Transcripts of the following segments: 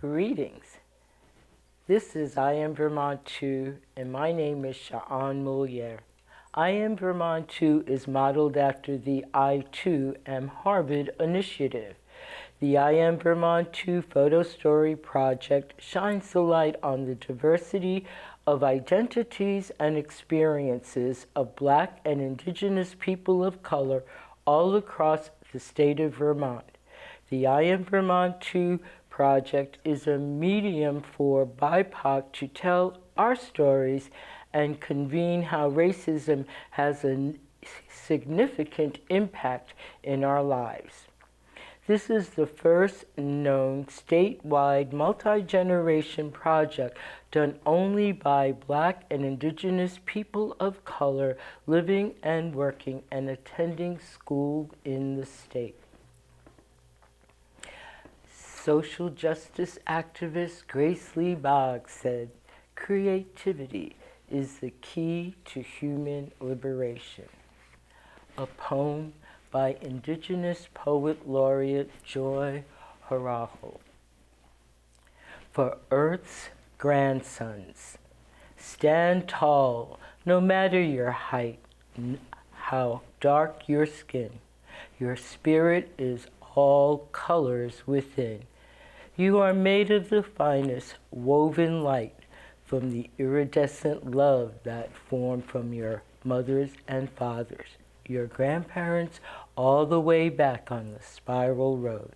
Greetings. This is I Am Vermont 2, and my name is Sha'an Moliere. I Am Vermont 2 is modeled after the I Too Am Harvard initiative. The I Am Vermont 2 photo story project shines the light on the diversity of identities and experiences of Black and Indigenous people of color all across the state of Vermont. The I Am Vermont 2 project is a medium for BIPOC to tell our stories and convene how racism has a significant impact in our lives. This is the first known statewide multi-generation project done only by Black and Indigenous people of color living and working and attending school in the state. Social justice activist Grace Lee Boggs said, "Creativity is the key to human liberation." A poem by Indigenous Poet Laureate Joy Harajo. For Earth's grandsons, stand tall, no matter your height, how dark your skin. Your spirit is all colors within. You are made of the finest woven light from the iridescent love that formed from your mothers and fathers, your grandparents, all the way back on the spiral road.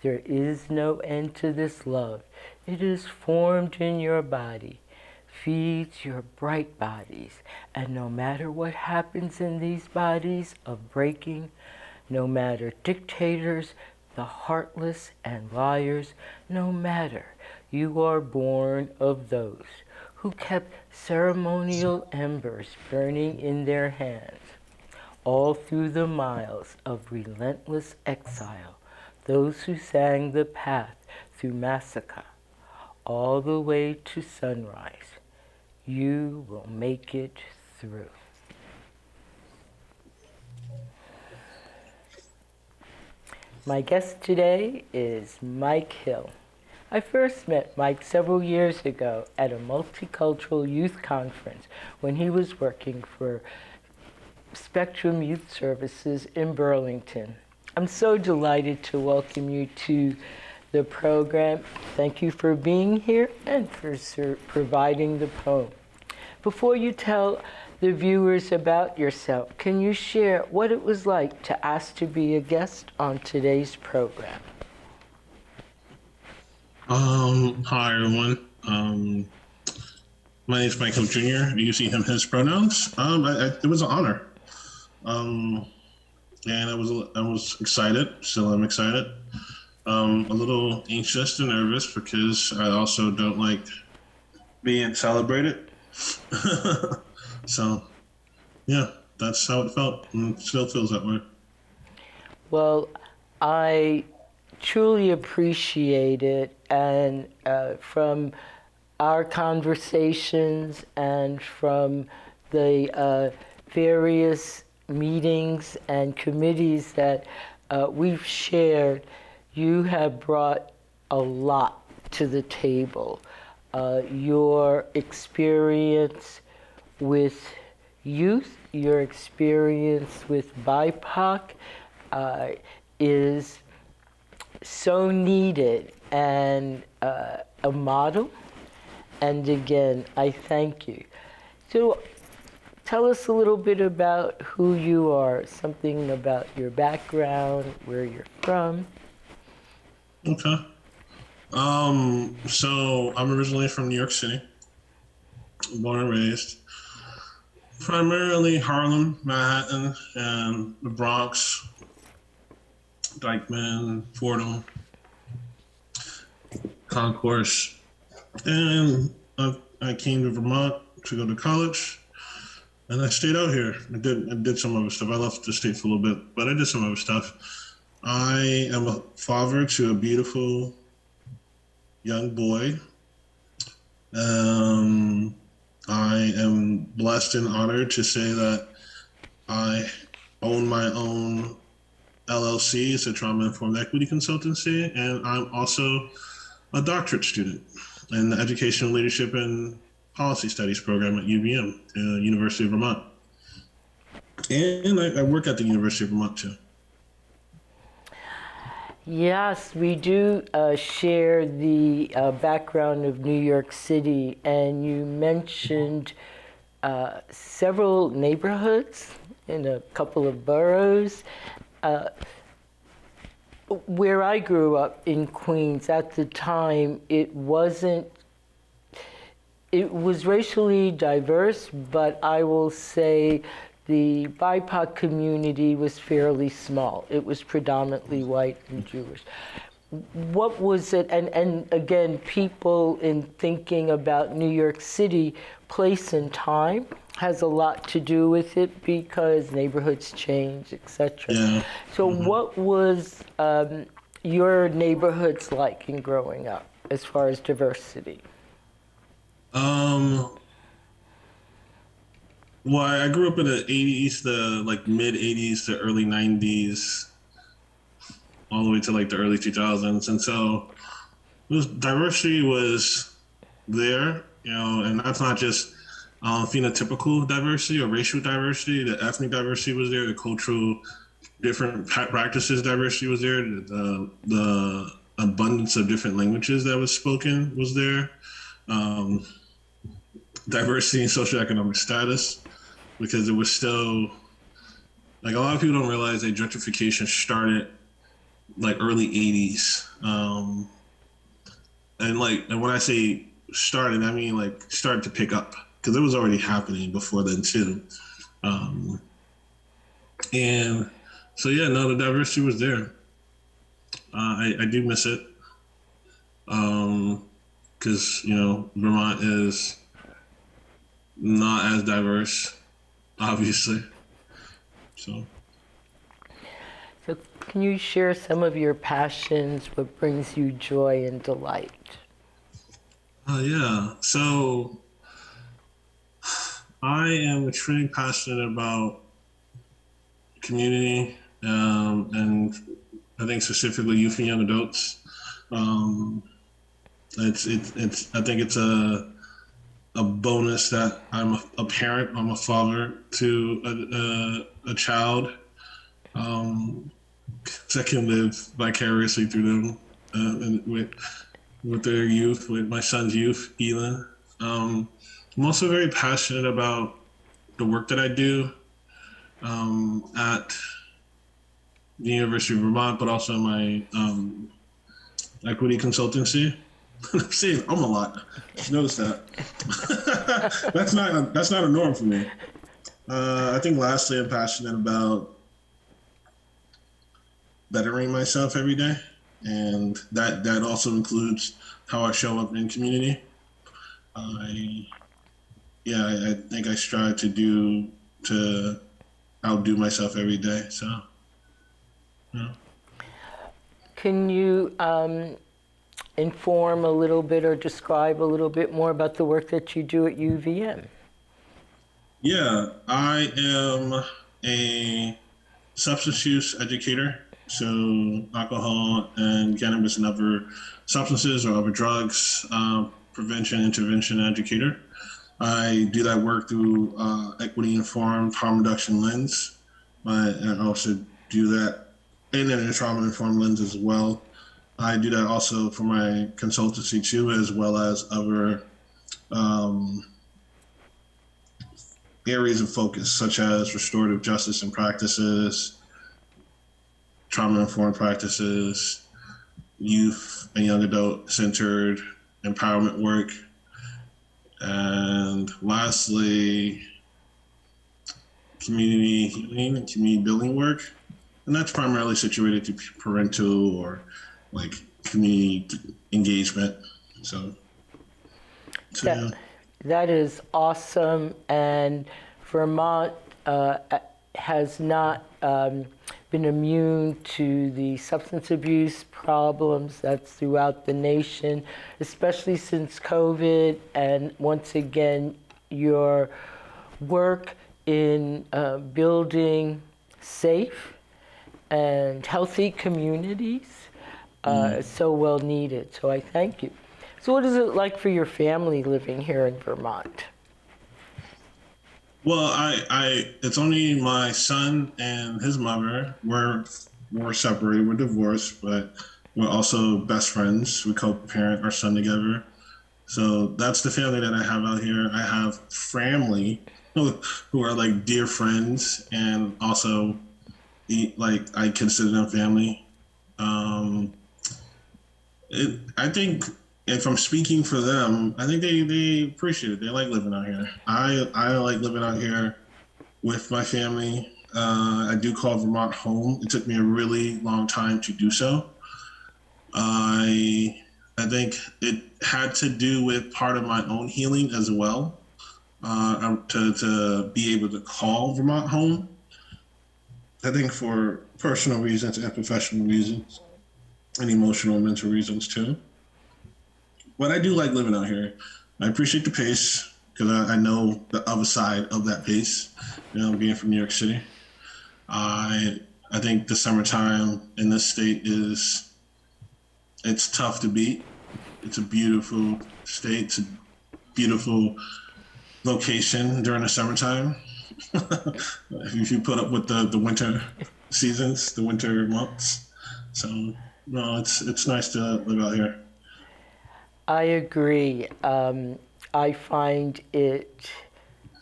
There is no end to this love. It is formed in your body, feeds your bright bodies, and no matter what happens in these bodies of breaking, no matter dictators, the heartless and liars, no matter, you are born of those who kept ceremonial embers burning in their hands. All through the miles of relentless exile, those who sang the path through massacre, all the way to sunrise, you will make it through. My guest today is Mike Hill. I first met Mike several years ago at a multicultural youth conference when he was working for Spectrum Youth Services in Burlington. I'm so delighted to welcome you to the program. Thank you for being here and for providing the poem. Before you tell the viewers about yourself, can you share what it was like to ask to be a guest on today's program? Hi everyone. My name is Mike Hill Jr. You see him, his pronouns. It was an honor. And I was excited, still I'm excited. A little anxious and nervous because I also don't like being celebrated. So, yeah, that's how it felt and still feels that way. Well, I truly appreciate it, and from our conversations and from the various meetings and committees that we've shared, you have brought a lot to the table. Your experience with youth, your experience with BIPOC is so needed and a model. And again, I thank you. So tell us a little bit about who you are, something about your background, where you're from. Okay. So I'm originally from New York City, born and raised. Primarily Harlem, Manhattan, and the Bronx, Dykeman, Fordham, Concourse. And I came to Vermont to go to college, and I stayed out here. I did some other stuff. I left the state for a little bit, but I did some other stuff. I am a father to a beautiful young boy. I am blessed and honored to say that I own my own LLC. It's a trauma-informed equity consultancy, and I'm also a doctorate student in the Educational Leadership and Policy Studies program at UVM, University of Vermont. And I work at the University of Vermont too. Yes, we do share the background of New York City, and you mentioned several neighborhoods in a couple of boroughs. Where I grew up in Queens at the time, it was racially diverse, but I will say the BIPOC community was fairly small. It was predominantly white and Jewish. What was it, and again, people in thinking about New York City, place and time has a lot to do with it because neighborhoods change, etc. Yeah. So what was your neighborhoods like in growing up as far as diversity? Well, I grew up in the 80s, the like mid 80s to early 90s, all the way to like the early 2000s. And so diversity was there, and that's not just phenotypical diversity or racial diversity. The ethnic diversity was there. The cultural different practices diversity was there. The abundance of different languages that was spoken was there. Diversity in socioeconomic status, because it was still like a lot of people don't realize that gentrification started like early 80s. And when I say started, I mean like started to pick up because it was already happening before then too. And so yeah, no, the diversity was there. I do miss it because Vermont is not as diverse, obviously. So can you share some of your passions, what brings you joy and delight? Yeah. So I am extremely passionate about community, and I think specifically youth and young adults. I think it's a bonus that I'm a parent. I'm a father to a child. So I can live vicariously through them and with their youth, with my son's youth, Elon. I'm also very passionate about the work that I do at the University of Vermont, but also my equity consultancy. I'm saying a lot. Just notice that. That's not a norm for me. I think lastly, I'm passionate about bettering myself every day, and that also includes how I show up in community. I think I strive to outdo myself every day. So, yeah. Can you inform a little bit or describe a little bit more about the work that you do at UVM? Yeah, I am a substance use educator. So alcohol and cannabis and other substances or other drugs, prevention, intervention educator. I do that work through equity-informed harm reduction lens. I also do that in a trauma-informed lens as well. I do that also for my consultancy too, as well as other areas of focus, such as restorative justice and practices, trauma-informed practices, youth and young adult centered empowerment work, and lastly, community healing and community building work. And that's primarily situated to parental or like community engagement. So yeah. That is awesome. And Vermont has not been immune to the substance abuse problems that's throughout the nation, especially since COVID. And once again, your work in building safe and healthy communities so well needed. So I thank you. So what is it like for your family living here in Vermont? Well, it's only my son and his mother. We're separated, we're divorced, but we're also best friends. We co-parent our son together. So that's the family that I have out here. I have family who are like dear friends, and also like I consider them family. Um, I think if I'm speaking for them, I think they appreciate it. They like living out here. I like living out here with my family. I do call Vermont home. It took me a really long time to do so. I think it had to do with part of my own healing as well. To be able to call Vermont home. I think for personal reasons and professional reasons and emotional and mental reasons too. But I do like living out here. I appreciate the pace because I know the other side of that pace, being from New York City. I I think the summertime in this state it's tough to beat. It's a beautiful state. It's a beautiful location during the summertime. If you put up with the winter seasons, the winter months. So no, it's nice to live out here. I agree. I find it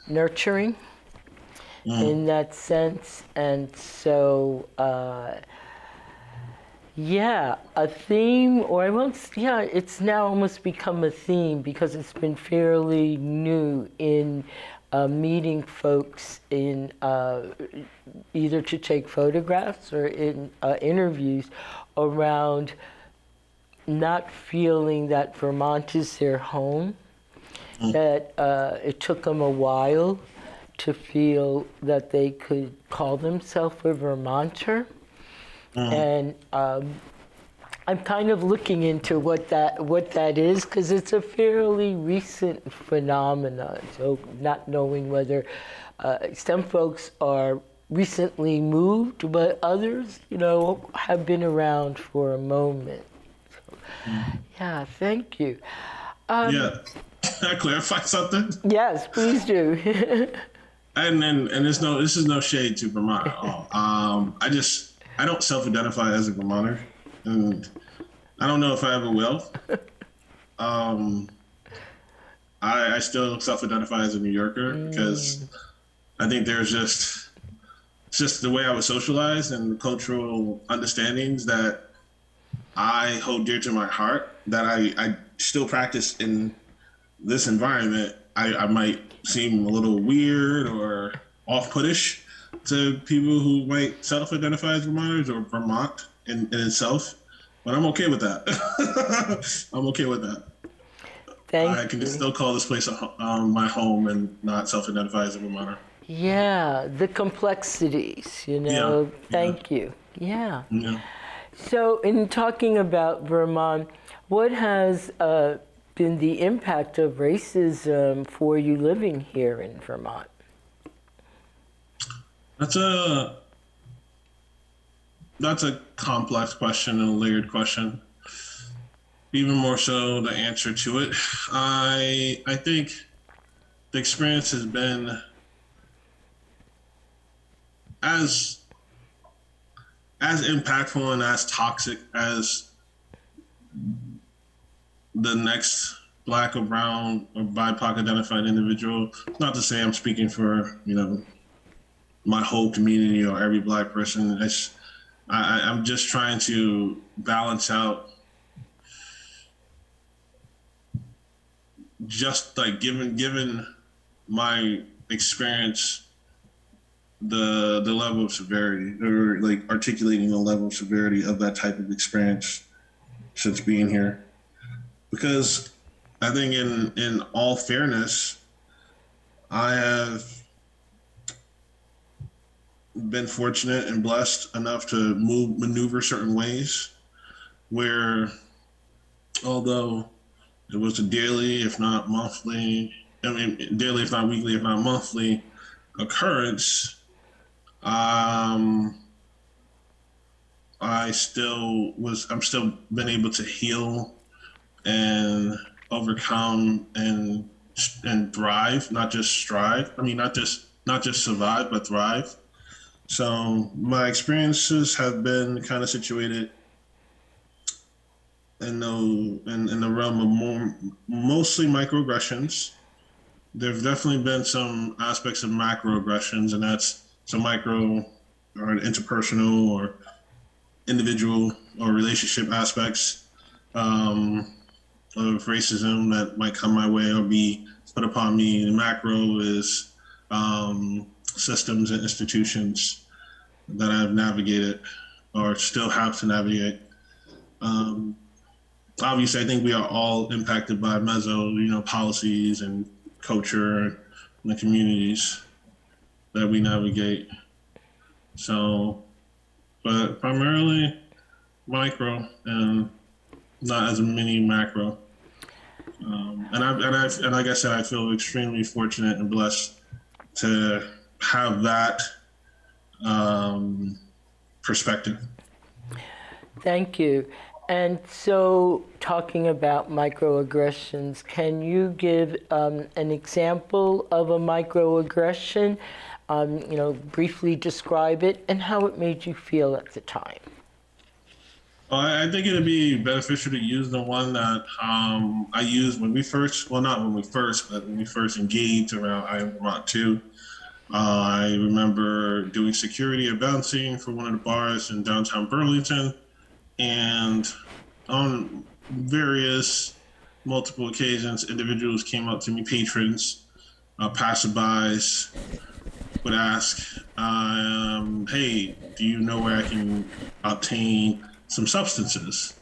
nurturing in that sense. And so, yeah, a theme, or I won't, yeah, it's now almost become a theme because it's been fairly new in meeting folks in either to take photographs or in interviews around not feeling that Vermont is their home, that it took them a while to feel that they could call themselves a Vermonter. And I'm kind of looking into what that is because it's a fairly recent phenomenon. So not knowing whether some folks are recently moved, but others, have been around for a moment. So, yeah, thank you. Yeah. Can I clarify something? Yes, please do. And this is no shade to Vermont at all. I don't self-identify as a Vermonter, and I don't know if I ever will. Um, I still self-identify as a New Yorker because I think it's just the way I was socialized and the cultural understandings that I hold dear to my heart that I still practice in this environment. I might seem a little weird or off-puttish to people who might self-identify as Vermonters or Vermont in itself, but I'm okay with that. I'm okay with that. I Thank can you. still call this place my home and not self-identify as a Vermonter. Yeah, the complexities, Yeah, yeah, Thank you. Yeah. yeah. So, in talking about Vermont, what has been the impact of racism for you living here in Vermont? That's a that's a complex question and a layered question. Even more so, the answer to it. I think the experience has been as as impactful and as toxic as the next black or brown or BIPOC identified individual. Not to say I'm speaking for my whole community or every black person. I'm just trying to balance out just like given my experience the level of severity or like articulating the level of severity of that type of experience since being here because I think in all fairness I have been fortunate and blessed enough to maneuver certain ways where although it was a daily if not monthly daily if not weekly if not monthly occurrence. I'm still been able to heal and overcome and thrive, not just strive. I mean, not just survive, but thrive. So my experiences have been kind of situated in the realm of mostly microaggressions. There've definitely been some aspects of macroaggressions, and that's some micro or interpersonal or individual or relationship aspects of racism that might come my way or be put upon me. The macro is systems and institutions that I've navigated or still have to navigate. Um, Obviously, I think we are all impacted by meso, policies and culture and the communities that we navigate. So, but primarily micro and not as many macro. And like I said, I feel extremely fortunate and blessed to have that perspective. Thank you. And so, talking about microaggressions, can you give an example of a microaggression? Briefly describe it and how it made you feel at the time. Well, I think it'd be beneficial to use the one that I used when we first, well, not when we first, but when we first engaged around I Am Vermont 2. I remember doing security at bouncing for one of the bars in downtown Burlington. And on multiple occasions, individuals came up to me, patrons, passerbys, would ask, hey, do you know where I can obtain some substances?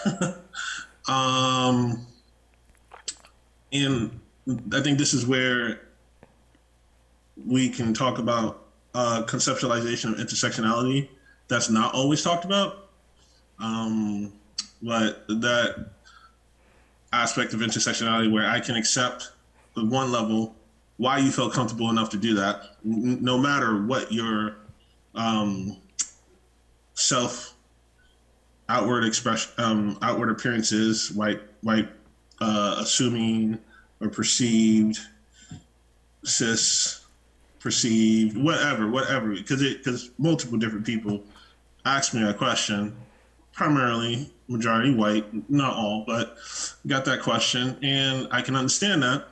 And I think this is where we can talk about conceptualization of intersectionality that's not always talked about. But that aspect of intersectionality where I can accept at one level why you felt comfortable enough to do that, no matter what your self outward expression, outward appearance is, white, assuming or perceived, cis, perceived, whatever, because multiple different people asked me that question, primarily majority white, not all, but got that question, and I can understand that,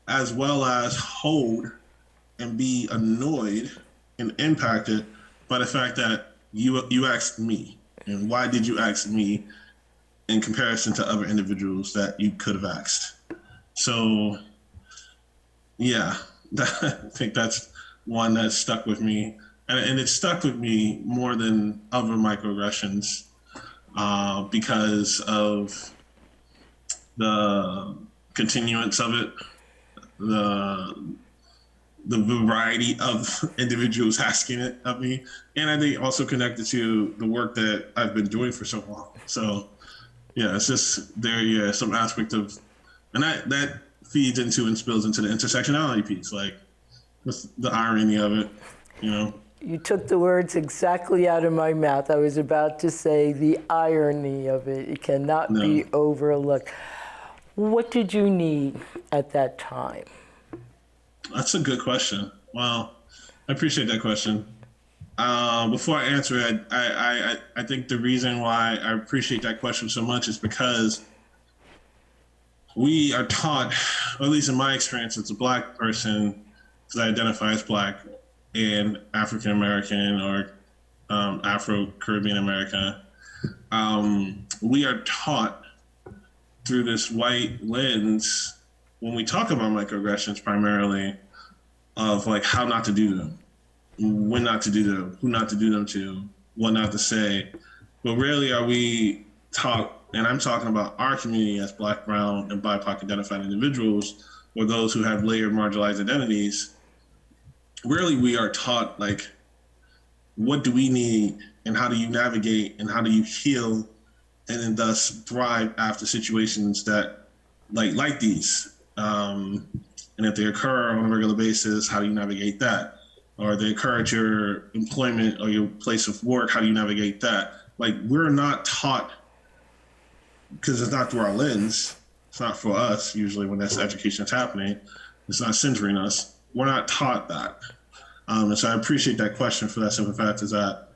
as well as hold and be annoyed and impacted by the fact that you asked me, and why did you ask me in comparison to other individuals that you could have asked? So, yeah, I think that's one that stuck with me. And it stuck with me more than other microaggressions because of the continuance of it, the variety of individuals asking it of me, and I think also connected to the work that I've been doing for so long. So, yeah, it's just some aspect of, and that feeds into and spills into the intersectionality piece, like with the irony of it, You took the words exactly out of my mouth. I was about to say the irony of it. It cannot be overlooked. What did you need at that time? That's a good question. Wow, I appreciate that question. Before I answer it, I think the reason why I appreciate that question so much is because we are taught, or at least in my experience as a Black person, because I identify as Black and African American or Afro-Caribbean American, we are taught through this white lens when we talk about microaggressions primarily of like how not to do them, when not to do them, who not to do them to, what not to say. But rarely are we taught, and I'm talking about our community as Black, brown, and BIPOC identified individuals, or those who have layered marginalized identities. Rarely we are taught like, what do we need and how do you navigate and how do you heal and then thus thrive after situations that like these. And if they occur on a regular basis, how do you navigate that? or they occur at your employment or your place of work, how do you navigate that? Like, we're not taught, because it's not through our lens. It's not for us usually when this education is happening. It's not centering us. We're not taught that. And so I appreciate that question for that simple fact is that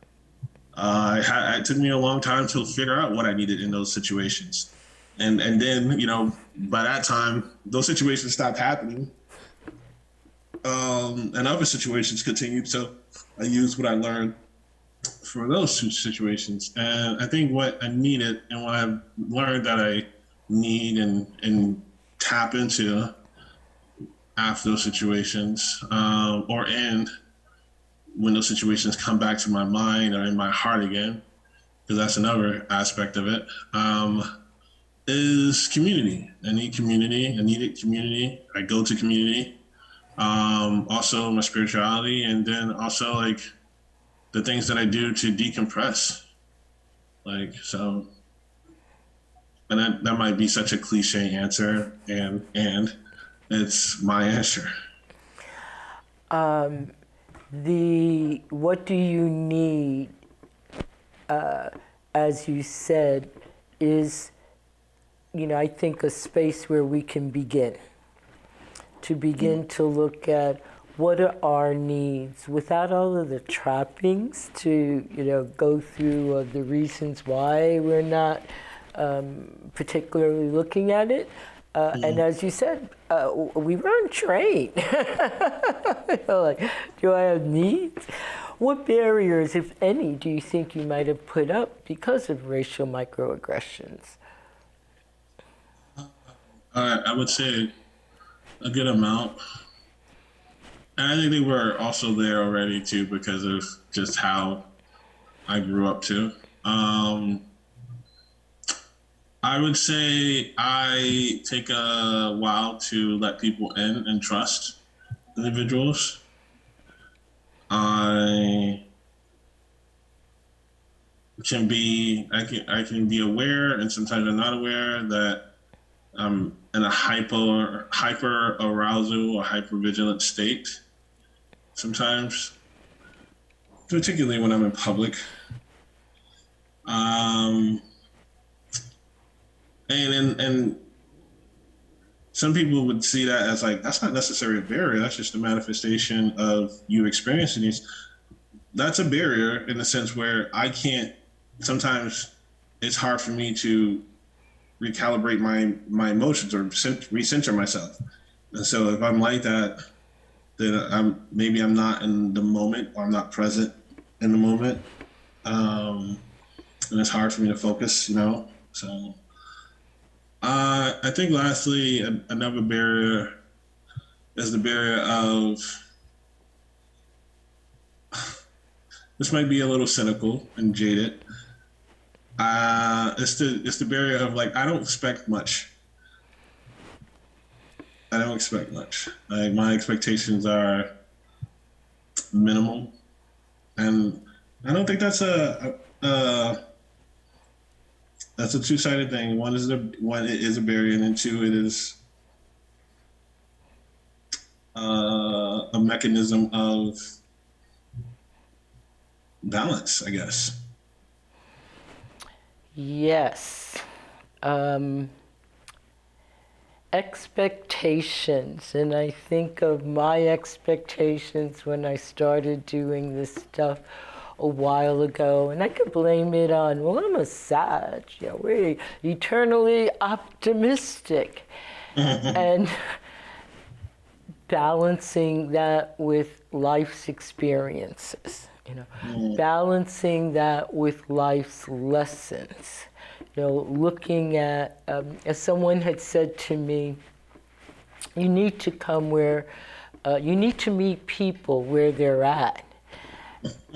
it took me a long time to figure out what I needed in those situations. And then, by that time, those situations stopped happening. And other situations continued. So I used what I learned for those two situations. And I think what I needed and what I've learned that I need and tap into after those situations, or end when those situations come back to my mind or in my heart again, because that's another aspect of it, is community. I need community. I needed community. I go to community. Also my spirituality, and then also like the things that I do to decompress. Like, so, and that might be such a cliche answer, and it's my answer. What do you need, as you said, is, I think a space where we can begin to look at what are our needs without all of the trappings to, go through the reasons why we're not particularly looking at it. And as you said, we weren't trained. Like, do I have needs? What barriers, if any, do you think you might have put up because of racial microaggressions? I would say a good amount. And I think they were also there already too because of just how I grew up too. I would say I take a while to let people in and trust individuals. I can be aware, and sometimes I'm not aware that I'm in a hyper arousal or hyper vigilant state. Sometimes, particularly when I'm in public. And some people would see that as like, that's not necessarily a barrier. That's just a manifestation of you experiencing these. That's a barrier in the sense where I can't, sometimes it's hard for me to recalibrate my emotions or recenter myself. And so if I'm like that, then maybe I'm not in the moment, or I'm not present in the moment. And it's hard for me to focus, so. I think lastly, another barrier is the barrier of, this might be a little cynical and jaded. It's the barrier of like, I don't expect much. Like, my expectations are minimal. And I don't think that's a two-sided thing. One, it is a barrier, and then two, it is a mechanism of balance, I guess. Yes. Expectations, and I think of my expectations when I started doing this stuff a while ago, and I could blame it on, well, I'm a Sag, we're eternally optimistic. And balancing that with life's experiences, balancing that with life's lessons, looking at, as someone had said to me, you need to come where, you need to meet people where they're at.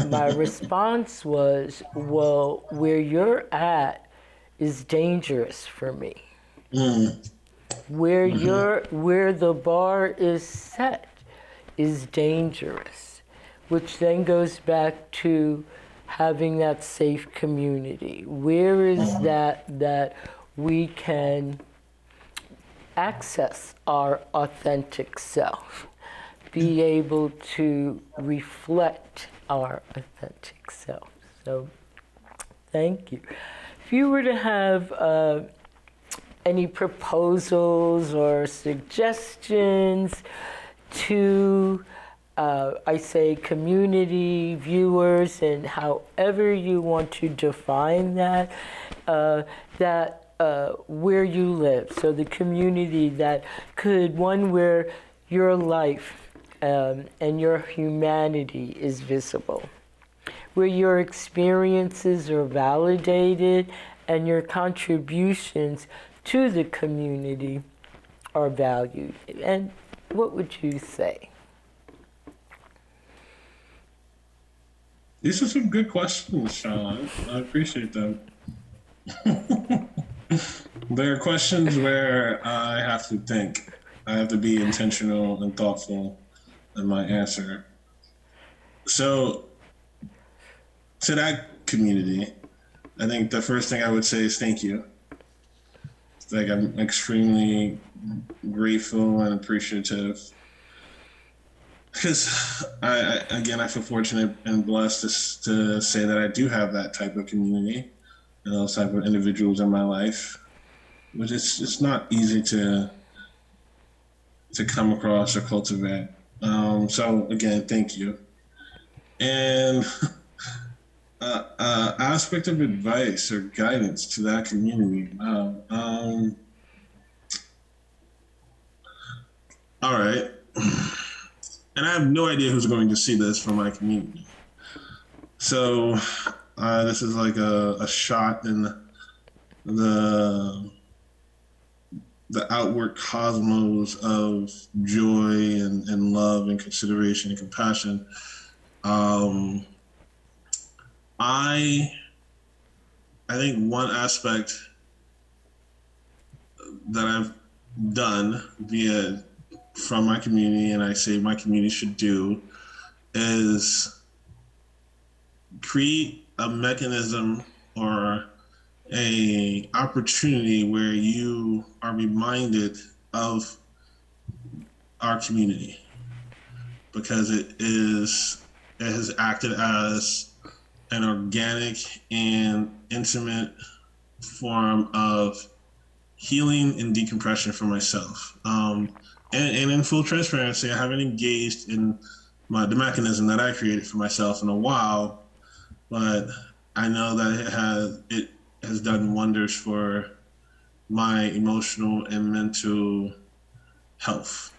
My response was, well, where you're at is dangerous for me. Where the bar is set is dangerous, which then goes back to having that safe community. Where is that we can access our authentic self? be able to reflect our authentic self. So thank you. If you were to have any proposals or suggestions to, I say, community viewers, and however you want to define that, where you live, so the community that could, one where your life and your humanity is visible, where your experiences are validated and your contributions to the community are valued. And what would you say? These are some good questions, Sean. I appreciate them. There are questions where I have to think. I have to be intentional and thoughtful in my answer. So, to that community, I think the first thing I would say is thank you. Like, I'm extremely grateful and appreciative because I feel fortunate and blessed to say that I do have that type of community and those type of individuals in my life, which it's not easy to come across or cultivate. So again, thank you. And aspect of advice or guidance to that community. All right. And I have no idea who's going to see this from my community. So this is like a shot in the outward cosmos of joy and love and consideration and compassion. I think one aspect that I've done from my community, and I say my community should do, is create a mechanism or a opportunity where you are reminded of our community, because it has acted as an organic and intimate form of healing and decompression for myself. And in full transparency, I haven't engaged in the mechanism that I created for myself in a while, but I know that it has done wonders for my emotional and mental health.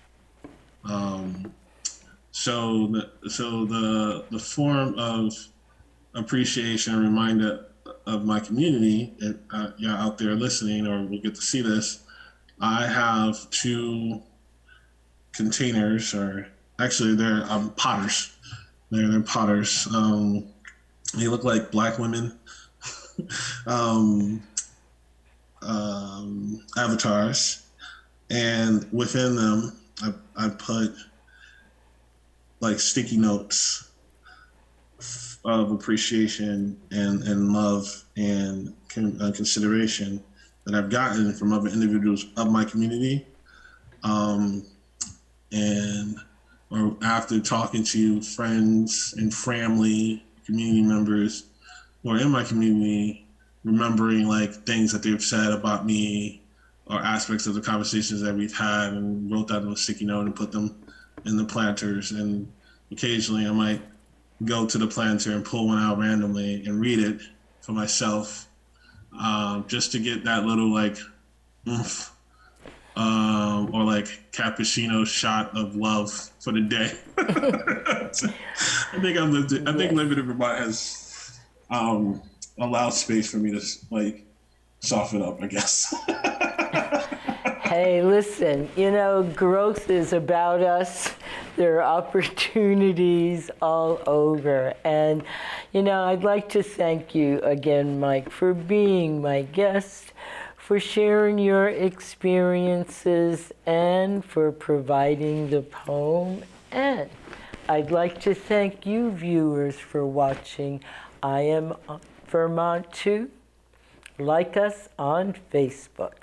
So the form of appreciation and reminder of my community, and you're out there listening or will get to see this, I have 2 containers, or actually they're potters. They're potters. They look like Black women avatars, and within them I put like sticky notes of appreciation and love and consideration that I've gotten from other individuals of my community. Or after talking to friends and family, community members who are in my community, remembering like things that they've said about me or aspects of the conversations that we've had, and wrote that on a sticky note and put them in the planters. And occasionally I might go to the planter and pull one out randomly and read it for myself, just to get that little like oomph, or like cappuccino shot of love for the day. I think living in Vermont has allowed space for me to like soften up, I guess. Hey, listen, growth is about us. There are opportunities all over. And, I'd like to thank you again, Mike, for being my guest, for sharing your experiences, and for providing the poem. And I'd like to thank you, viewers, for watching I Am Vermont 2. Like us on Facebook.